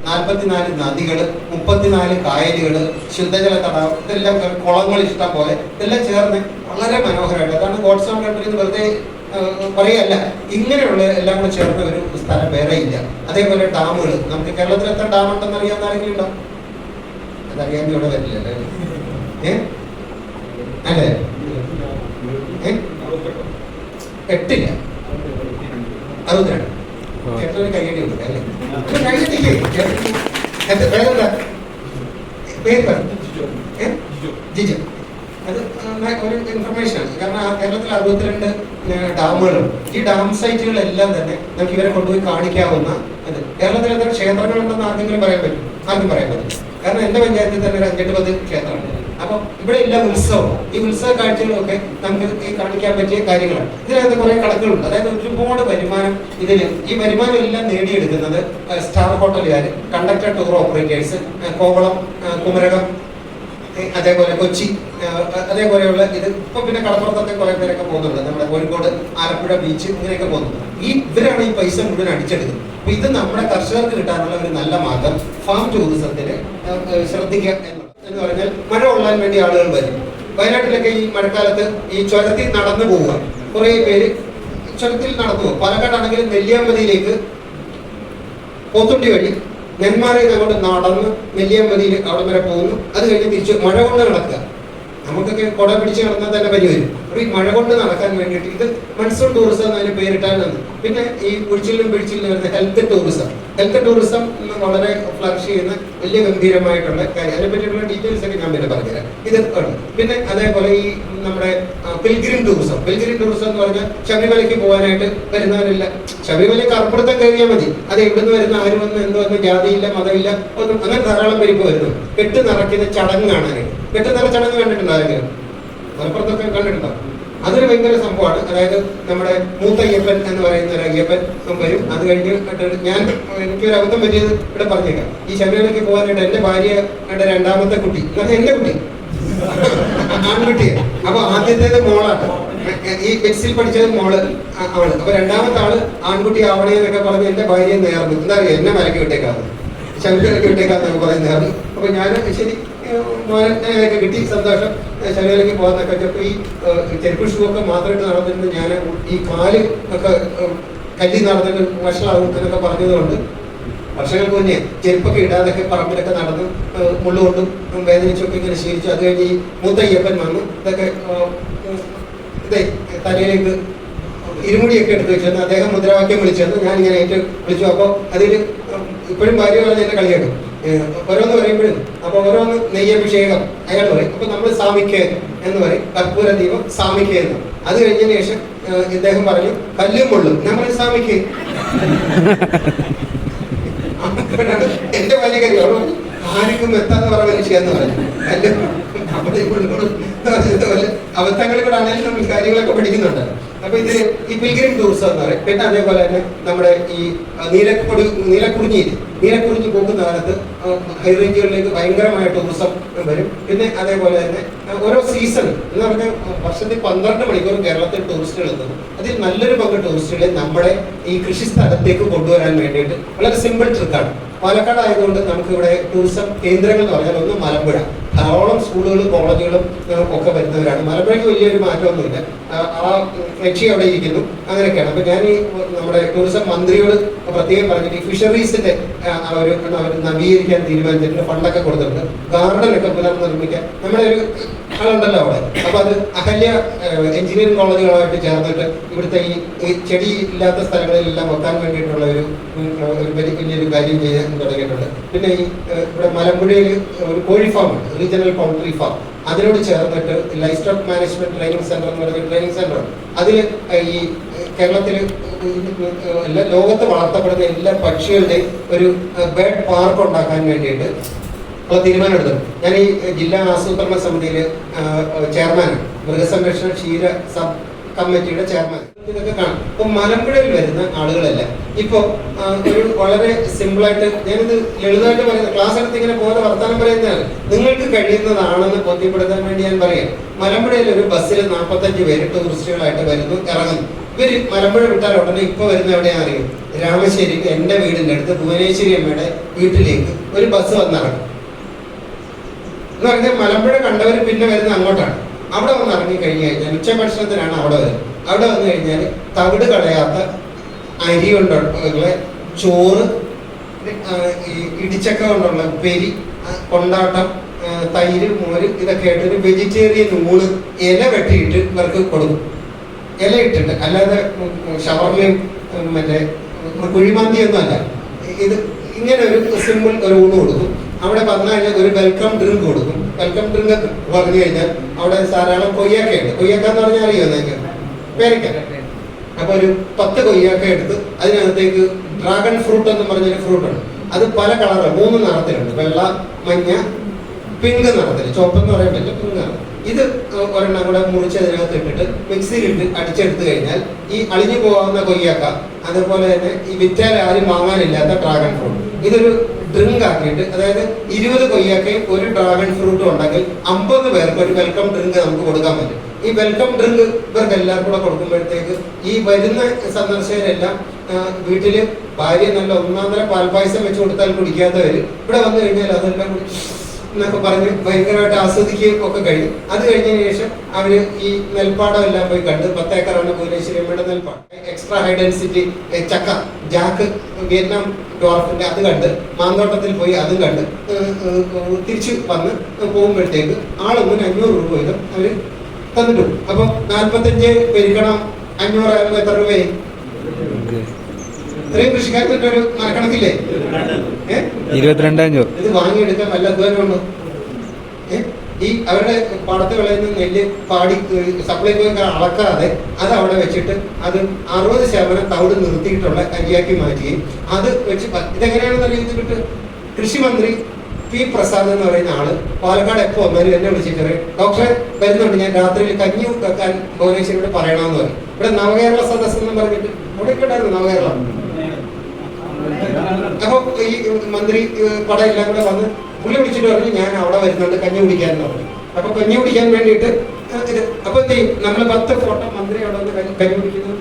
44 നദികൾ, 34 കായലുകൾ, ശുദ്ധജല തടാകം, ഇതെല്ലാം കുളങ്ങൾ ഇഷ്ടം പോലെ ഇതെല്ലാം ചേർന്ന് വളരെ മനോഹരമായിട്ട്, അതാണ് ഗോഡ്സ് ഓൺ കൺട്രി എന്ന് വെറുതെ പറയല്ല, ഇങ്ങനെയുള്ള എല്ലാം കൂടെ ചേർന്ന ഒരു സ്ഥലം വേറെ ഇല്ല. അതേപോലെ ഡാമുകൾ, നമുക്ക് കേരളത്തിൽ എത്ര ഡാം ഉണ്ടെന്ന് അറിയാവുന്ന ആരെങ്കിലും ഉണ്ടോ? അതറിയാൻ ഇവിടെ വരില്ലല്ലേ? അല്ലേ? 8 62 ചേട്ടനൊരു കയ്യടി ഉണ്ട് അല്ലേ? ജിജു, അത് ഒരു ഇൻഫർമേഷനാണ്. കാരണം കേരളത്തിൽ 62 ഡാമുകളും ഈ ഡാം സൈറ്റുകളെല്ലാം തന്നെ നമുക്ക് ഇവരെ കൊണ്ടുപോയി കാണിക്കാവുന്ന കേരളത്തിൽ എത്ര ക്ഷേത്രങ്ങളുണ്ടെന്ന് ആർക്കെങ്കിലും പറയാൻ പറ്റും? ആർക്കും പറയാൻ പറ്റും. കാരണം എന്റെ പഞ്ചായത്തിൽ തന്നെ ഒരു 5-10 ക്ഷേത്രമുണ്ട്. അപ്പൊ ഇവിടെ എല്ലാം ഉത്സവം, ഈ ഉത്സവ കാഴ്ചകളൊക്കെ നമുക്ക് ഈ കാണിക്കാൻ പറ്റിയ കാര്യങ്ങളാണ്. ഇതിനകത്ത് കുറെ കണക്കുകളുണ്ട്. അതായത് ഒരുപാട് വരുമാനം ഈ വരുമാനം എല്ലാം നേടിയെടുക്കുന്നത് സ്റ്റാർ ഹോട്ടലുകാർ, conductor tour operators, Kovalam, Kumarakom, അതേപോലെ കൊച്ചി, അതേപോലെയുള്ള ഇത് ഇപ്പൊ പിന്നെ കടപ്പുറത്തൊക്കെ കുറെ പേരൊക്കെ പോകുന്നുണ്ട്. നമ്മുടെ കോഴിക്കോട്, ആലപ്പുഴ ബീച്ച് ഇങ്ങനെയൊക്കെ പോകുന്നുണ്ട്. ഇവരാണ് ഈ പൈസ മുഴുവൻ അടിച്ചെടുക്കുന്നത്. അപ്പൊ ഇത് നമ്മുടെ കർഷകർക്ക് കിട്ടാനുള്ള ഒരു നല്ല മാർഗം ഫാം ടൂറിസത്തിന് ശ്രദ്ധിക്കുക എന്ന് പറഞ്ഞാൽ മഴ കൊള്ളാൻ വേണ്ടി ആളുകൾ വരും. വയനാട്ടിലൊക്കെ ഈ മഴക്കാലത്ത് ഈ ചുരത്തിൽ നടന്നു പോവുക, കുറെ പേര് ചുരത്തിൽ നടന്നു പോകും. പാലക്കാടാണെങ്കിലും നെല്ലിയാമ്പതിയിലേക്ക് പോത്തുണ്ടി വഴി നെന്മാറയിൽ അങ്ങോട്ട് നടന്ന് നെല്ലിയാമ്പതിയിൽ അവിടെ വരെ പോകുന്നു. അത് കഴിഞ്ഞ് തിരിച്ച് മഴ കൊണ്ട് നടക്കുക. നമുക്കൊക്കെ കുട പിടിച്ച് നടന്നാൽ തന്നെ പനി വരും. അപ്പൊ ഈ മഴ കൊണ്ട് നടക്കാൻ വേണ്ടിയിട്ട് ഇത് മൺസൂൺ ടൂറിസം എന്നതിന് പേരിട്ടാണ്. പിന്നെ ഈ ഉഴിച്ചിലും പിഴിച്ചിലും വരുന്ന ഹെൽത്ത് ടൂറിസം വളരെ ഫ്ലറിഷ് ചെയ്യുന്ന വലിയ ഗംഭീരമായിട്ടുള്ള കാര്യം. അതിനെ പറ്റിയുള്ള ഡീറ്റെയിൽസ് ഒക്കെ ഞാൻ പിന്നെ പറഞ്ഞുതരാം. ഇത് ഉണ്ട്. പിന്നെ അതേപോലെ ഈ നമ്മുടെ പിൽഗ്രിം ടൂറിസം എന്ന് പറഞ്ഞാൽ ശബരിമലയ്ക്ക് പോകാനായിട്ട് വരുന്നവരില്ല. ശബരിമലയ്ക്ക് അപ്പുറത്തെ കയറിയാൽ മതി. അത് എവിടുന്ന് വരുന്ന ആരും വന്ന് എന്ത് വന്ന് ജാതിയില്ല, മതമില്ല, ഒന്നും അങ്ങനെ ധാരാളം പേര് വരുന്നു. കെട്ട് നിറയ്ക്കുന്ന ചടങ്ങ് കാണാനായിട്ട്. കെട്ട് നിറ ചടങ്ങ് കണ്ടിട്ടുണ്ടായിരുന്നു, മലപ്പുറത്തൊക്കെ കണ്ടിട്ടുണ്ടോ? അതൊരു ഭയങ്കര സംഭവമാണ്. അതായത് നമ്മുടെ മൂത്തയ്യപ്പൻ എന്ന് പറയുന്ന ഒരു അയ്യപ്പൻ വരും. അത് കഴിഞ്ഞ് എനിക്കൊരു അബദ്ധം പറ്റിയത് ഇവിടെ പറഞ്ഞേക്കാം. ഈ ശബരിമലയ്ക്ക് പോകാനായിട്ട് എന്റെ ഭാര്യയുടെ 2ാമത്തെ കുട്ടി, എന്റെ കുട്ടി ആൺകുട്ടിയെ. അപ്പൊ ആദ്യത്തേത് മോളാണ്, ഈ ബെക്സിൽ പഠിച്ചത് മോള് ആണ്. അപ്പൊ 2ാമത്തെ ആള് ആൺകുട്ടി ആവണേ എന്നൊക്കെ പറഞ്ഞ് എന്റെ ഭാര്യയെ നേർന്നു. എന്താ അറിയാം, എന്നെ മലക്കി വിട്ടേക്കാന്ന്, ശബരിമലയ്ക്ക് വിട്ടേക്കാന്നൊക്കെ പറഞ്ഞ് നേർന്നു. അപ്പൊ ഞാൻ ശരി മോനൊക്കെ കിട്ടി, സന്തോഷം, ശബരിമലയ്ക്ക് പോകാന്നൊക്കെ വെച്ചപ്പോൾ ഈ ചെരുപ്പ് ഷൂ ഒക്കെ മാത്രമായിട്ട് നടന്നിരുന്നു. ഞാൻ ഈ കാല് ഒക്കെ കല്ലി നടന്നിട്ട് വഷളാകുന്നൊക്കെ പറഞ്ഞതുകൊണ്ട് വർഷങ്ങൾക്ക് മുന്നേ ചെരുപ്പൊക്കെ ഇടാതൊക്കെ പറമ്പിലൊക്കെ നടന്ന് മുള്ളുകൊണ്ടും വേദനിച്ചൊക്കെ ഇങ്ങനെ ശീലിച്ചു. അത് കഴിഞ്ഞ് ഈ മൂത്തയ്യപ്പൻ വന്നു. ഇതൊക്കെ തലയിലേക്ക് ഇരുമുടിയൊക്കെ എടുത്ത് വെച്ചു. അദ്ദേഹം മുദ്രാവാക്യം വിളിച്ചു. ഞാൻ ഇങ്ങനെ ഏറ്റവും വിളിച്ചു. അപ്പോൾ അതിൽ ഇപ്പോഴും ഭാര്യ പറഞ്ഞ് എന്നെ കളിയാക്കും ഓരോന്ന് പറയുമ്പോഴും. അപ്പൊ ഓരോന്ന് നെയ്യഭിഷേകം അയാൾ പറയും. അപ്പൊ നമ്മൾ സാമിക്ക് എന്ന് പറയും, കർപ്പൂര ദീപം സാമിക്ക് എന്ന്. അത് കഴിഞ്ഞതിന് ശേഷം ഇദ്ദേഹം പറഞ്ഞു കല്ലും മുള്ളും, നമ്മൾ സാമിക്ക്. എന്റെ വലിയ കാര്യം ആർക്കും എത്താന്ന് പറഞ്ഞ മനുഷ്യെന്ന് പറഞ്ഞു. അബദ്ധങ്ങളിൽ കൂടെ ആണെങ്കിലും നമ്മൾ കാര്യങ്ങളൊക്കെ പഠിക്കുന്നുണ്ട്. അപ്പൊ ഇതിന് ഈ പിൽഗ്രിം ടൂറിസം എന്ന് പറയും. പിന്നെ അതേപോലെ തന്നെ നമ്മുടെ ഈ നീലക്കുറിഞ്ഞി പോകുന്ന കാലത്ത് ഹൈ റേഞ്ചുകളിലേക്ക് ഭയങ്കരമായ ടൂറിസം വരും. പിന്നെ അതേപോലെ തന്നെ ഓരോ സീസൺ എന്ന് പറഞ്ഞാൽ വർഷത്തിൽ 12 മണിക്കൂർ കേരളത്തിൽ ടൂറിസ്റ്റുകൾ എത്തുന്നു. അതിൽ നല്ലൊരു പങ്ക് ടൂറിസ്റ്റുകളെ നമ്മുടെ ഈ കൃഷി സ്ഥലത്തേക്ക് കൊണ്ടുവരാൻ വേണ്ടിയിട്ട് വളരെ സിമ്പിൾ ട്രിക്കാണ്. പാലക്കാട് ആയതുകൊണ്ട് നമുക്ക് ഇവിടെ ടൂറിസം കേന്ദ്രങ്ങൾ എന്ന് പറഞ്ഞാൽ ഒന്ന് മലമ്പുഴ, ധാരാളം സ്കൂളുകളും കോളേജുകളും ഒക്കെ വരുന്നവരാണ്. മലമ്പുഴയ്ക്ക് വലിയൊരു മാറ്റമൊന്നുമില്ല, ആ ലക്ഷ്യം അവിടെ ഇരിക്കുന്നു, അങ്ങനെയൊക്കെയാണ്. അപ്പൊ ഞാൻ ഈ നമ്മുടെ ടൂറിസം മന്ത്രിയോട് പ്രത്യേകം പറഞ്ഞിട്ട് ഈ ഫിഷറീസിന്റെ അവർ നവീകരിക്കാൻ തീരുമാനിച്ചിട്ടുണ്ട്, ഫണ്ടൊക്കെ കൊടുത്തിട്ടുണ്ട്, ഗാർഡനൊക്കെ പുനർനിർമ്മിക്കാൻ നമ്മുടെ ഒരു ആളുണ്ടല്ലോ അവിടെ. അപ്പൊ അത് അഹല്യ എഞ്ചിനീയറിംഗ് കോളേജുകളുമായിട്ട് ചേർന്നിട്ട് ഇവിടുത്തെ ഈ ചെടി ഇല്ലാത്ത സ്ഥലങ്ങളിലെല്ലാം വെക്കാൻ വേണ്ടിയിട്ടുള്ള ഒരു വലിയൊരു കാര്യം ചെയ്യാൻ തുടങ്ങിയിട്ടുണ്ട്. പിന്നെ ഈ ഇവിടെ മലമ്പുഴയിൽ ഒരു കോഴി ഫാം ഉണ്ട്, റീജിയണൽ പൗൾട്രി ഫാം. അതിനോട് ചേർന്നിട്ട് life stock management training centre എന്ന് പറഞ്ഞ ട്രെയിനിങ് സെന്റർ ഉണ്ട്. അതിൽ ഈ കേരളത്തിൽ ലോകത്ത് വളർത്തപ്പെടുന്ന എല്ലാ പക്ഷികളുടെയും ഒരു ബേർഡ് പാർക്ക് ഉണ്ടാക്കാൻ വേണ്ടിയിട്ട് ഉള്ള തീരുമാനം എടുത്തു. ഞാൻ ഈ ജില്ലാ ആസൂത്രണ സമിതിയിലെ ചെയർമാനാണ്, മൃഗസംരക്ഷണ ക്ഷീര സബ് കമ്മിറ്റിയുടെ ചെയർമാൻ. ഇതൊക്കെ കാണാം. ഇപ്പൊ മലമ്പുഴയിൽ വരുന്ന ആളുകളല്ല ഇപ്പൊ ഒരു വളരെ സിമ്പിളായിട്ട് ഞാനിത് ലളിതമായിട്ട് പറയുന്നത്, ക്ലാസ് എടുത്ത് ഇങ്ങനെ പോലെ വർത്തമാനം പറയുന്നതാണ്, നിങ്ങൾക്ക് കഴിയുന്നതാണെന്ന് ബോധ്യപ്പെടുത്താൻ വേണ്ടി ഞാൻ പറയാം. മലമ്പുഴയിൽ ഒരു ബസ്സിൽ 45 പേര് ടൂറിസ്റ്റുകളായിട്ട് വരുന്നു, ഇറങ്ങുന്നു. ഇവര് മലമ്പുഴ വിട്ടാൽ ഉടനെ ഇപ്പൊ വരുന്ന എവിടെയാ അറിയും? രാമശ്ശേരി, എന്റെ വീടിന്റെ അടുത്ത് ഭുവനേശ്വരി അമ്മയുടെ വീട്ടിലേക്ക് ഒരു ബസ് വന്നിറങ്ങും. എന്ന് പറഞ്ഞാൽ മലമ്പുഴ കണ്ടവർ പിന്നെ വരുന്ന അങ്ങോട്ടാണ്. അവിടെ വന്ന് ഇറങ്ങി കഴിഞ്ഞു കഴിഞ്ഞാൽ ഉച്ചഭക്ഷണത്തിനാണ് അവിടെ വരുന്നത്. അവിടെ വന്നു കഴിഞ്ഞാൽ തവിട് കളയാത്ത അരി കൊണ്ടുള്ള ചോറ്, ഇടിച്ചക്ക കൊണ്ടുള്ള ഉപ്പേരി, കൊണ്ടാട്ടം, തൈര്, മോര്, ഇതൊക്കെ ആയിട്ടൊരു വെജിറ്റേറിയൻ ഊണ് ഇല വെട്ടിയിട്ട് ഇവർക്ക് കൊടുക്കും. ഇല ഇട്ടിട്ട്, അല്ലാതെ ഷവർമയും മറ്റേ കുഴിമന്തിയൊന്നും അല്ല. ഇത് ഇങ്ങനെ ഒരു സിമ്പിൾ ഒരു ഊണ് കൊടുക്കും. അവിടെ വന്നു കഴിഞ്ഞാൽ ഒരു വെൽക്കം ഡ്രിങ്ക് കൊടുക്കും. വെൽക്കം ഡ്രിങ്ക് പറഞ്ഞു കഴിഞ്ഞാൽ അവിടെ ധാരാളം കൊയ്യാക്കയുണ്ട്. കൊയ്യാക്ക എന്ന് പറഞ്ഞാൽ അറിയോ നിങ്ങൾക്ക്? പേരക്ക. അപ്പൊ ഒരു 10 കൊയ്യാക്ക എടുത്ത് അതിനകത്തേക്ക് ഡ്രാഗൺ ഫ്രൂട്ട് എന്ന് പറഞ്ഞൊരു ഫ്രൂട്ട് ഉണ്ട്. അത് പല കളറ്, 3 നിറത്തിലുണ്ട്. വെള്ള, മഞ്ഞ, പിങ്ക് നിറത്തിൽ. ചുവപ്പെന്ന് പറയാൻ പറ്റില്ല, പിങ്ക് നിറം. ഇത് ഒരെണ്ണം കൂടെ മുറിച്ച് അതിനകത്ത് ഇട്ടിട്ട് മിക്സിയിലിട്ട് അടിച്ചെടുത്ത് കഴിഞ്ഞാൽ ഈ അളിഞ്ഞു പോകാവുന്ന കൊയ്യാക്ക, അതുപോലെ തന്നെ ഈ വിറ്റാൽ ആരും വാങ്ങാനില്ലാത്ത ഡ്രാഗൺ ഫ്രൂട്ട്, ഇതൊരു ഡ്രിങ്ക് ആക്കിയിട്ട്, അതായത് 20 കൊയ്യാക്കയും ഒരു ഡ്രാഗൺ ഫ്രൂട്ടും ഉണ്ടെങ്കിൽ 50 പേർക്ക് ഒരു വെൽക്കം ഡ്രിങ്ക് നമുക്ക് കൊടുക്കാൻ പറ്റും. ഈ വെൽക്കം ഡ്രിങ്ക് ഇവർക്ക് എല്ലാവർക്കും കൂടെ കൊടുക്കുമ്പോഴത്തേക്ക് ഈ വരുന്ന സന്ദർശകരെല്ലാം വീട്ടില് ഭാര്യ നല്ല ഒന്നാന്തര പാൽപ്പായസം വെച്ച് കൊടുത്താൽ കുടിക്കാത്തവര് ഇവിടെ വന്നു കഴിഞ്ഞാൽ അതെല്ലാം കൂടി എന്നൊക്കെ പറഞ്ഞ് ഭയങ്കരമായിട്ട് ആസ്വദിക്കുകയും ഒക്കെ കഴിയും. അത് കഴിഞ്ഞതിന് ശേഷം അവര് ഈ നെൽപ്പാടം എല്ലാം പോയി കണ്ട്, 10 ഏക്കറാണ് ഭുവനേശ്വരി അമ്മയുടെ നെൽപ്പാടം. എക്സ്ട്രാ ഹൈ ഡെൻസിറ്റി ചക്ക, ജാക്ക്, വിയറ്റ്നാം ഡോർഫിന്റെ അത് കണ്ട്, മാന്തോട്ടത്തിൽ പോയി അതും കണ്ട് തിരിച്ചു വന്ന് പോകുമ്പോഴത്തേക്ക് ആളൊന്നിന് 500 രൂപ വീതം അവര് തന്നിട്ടു. അപ്പൊ 45 പെരുക്കണം 500 ആകുമ്പോൾ എത്ര രൂപയായി? ഇത്രയും കൃഷിക്കാർക്ക് ഒരു കണക്കില്ലേ? 22,500. ഇത് വാങ്ങിയെടുക്കാൻ വല്ല അധ്വാനമുണ്ടോ? ഈ അവരുടെ പാടത്ത് വിളയുന്ന നെല്ല് പാടി സപ്ലൈകോ അളക്കാതെ അത് അവിടെ വെച്ചിട്ട് അത് 60% തവിട് നിർത്തിയിട്ടുള്ള അരിയാക്കി മാറ്റുകയും അത് വെച്ച് ഇതെങ്ങനെയാണെന്ന് അറിയിച്ചിട്ട് കൃഷിമന്ത്രി പി പ്രസാദ് എന്ന് പറയുന്ന ആള് പാലക്കാട് എപ്പോ വന്നാലും എന്നെ വിളിച്ചിട്ട് ഡോക്ടറെ വരുന്നുണ്ട്, ഞാൻ രാത്രിയിൽ കഞ്ഞി വെക്കാൻ ഭുവനേശ്വരിയോട് പറയണമെന്ന് പറയും. ഇവിടെ നവകേരള സദസ് എന്ന് പറഞ്ഞിട്ട് അവിടെ ഉണ്ടായിരുന്നു നവകേരളം. അപ്പൊ ഈ മന്ത്രി പടം എല്ലാം കൂടെ വന്ന് പുള്ളി വിളിച്ചിട്ട് പറഞ്ഞു ഞാൻ അവിടെ വരുന്നുണ്ട് കഞ്ഞി കുടിക്കാന്ന് പറഞ്ഞു. അപ്പൊ കഞ്ഞി കുടിക്കാൻ വേണ്ടിയിട്ട് ഇത് അപ്പൊ എന്ത് ചെയ്യും? നമ്മള് 10 ഫോട്ടോ മന്ത്രി അവിടെ വന്ന് കഞ്ഞി കുടിക്കുന്നത്